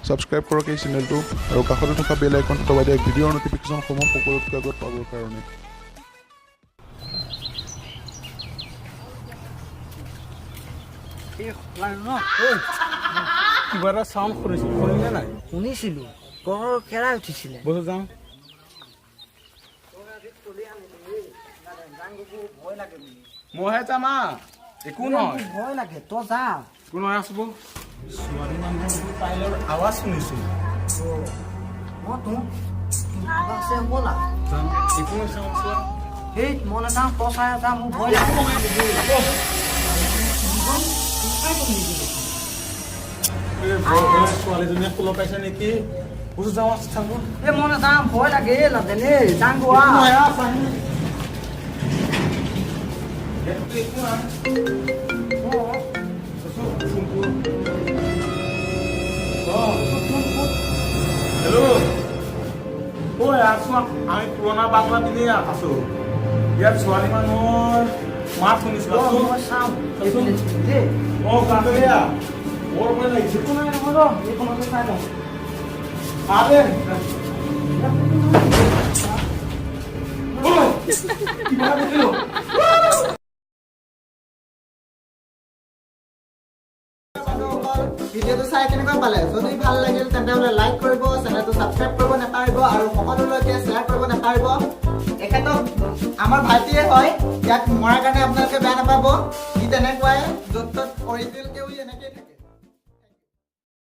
Subscribe কৰক এই চেনেলটো আৰু কাষতে থকা বেল আইকনটো দবাই দিয়ক ভিডিঅ'ৰ ন'টিফিকেশ্যনসমূহ সকলোতকৈ আগত পাবৰ কাৰণে। কিবা এটা চাউণ্ড শুনিছিলোঁ, শুনিলে নাই? শুনিছিলো গড়ৰ কেৰাই উঠিছিলে। বস্তু যাওঁ। মইহে যাম একো নহয়, ভয় লাগে তই যা। একো নহয় আছো। ছোৱালী মানুহৰ পাইলৰ আৱাজ শুনিছোঁ। মই তোক কিবা আছে ব'লা। যাম, একো নহয় চাওঁ। সেই মই নাযাওঁ তই চাই যা, মোৰ ভয় লাগে। ছোৱালীজনীয়ে ফুল পাইছে নেকি? বস্তু যাওঁ চাব। এই মই নাযাওঁ ভয় লাগে নাজানে যাং গোৱা। আমি পুৰণা বাংলা দিনেই আছো। ইয়াত ছোৱালী মানুহৰ মাত শুনিছো। মই চাওঁ দেই। কান্দৰীয়া বৰ ভয় লাগিছে। একো নাই নহয় ৰ এইখনতে চাই লওঁ। ভিডিঅ'টো চাই কেনেকুৱা পালে? যদি ভাল লাগিল তেন্তে হ'লে লাইক কৰিব, চেনেলটো ছাবস্ক্ৰাইব কৰিব নাপাহৰিব আৰু সকলোলৈকে শ্বেয়াৰ কৰিব নাপাহৰিব। এখেতক আমাৰ ভাইটিয়ে হয়, ইয়াক মৰাৰ কাৰণে আপোনালোকে বেয়া নাপাব। সি তেনেকুৱাই য'ত ত'ত কৰি দিল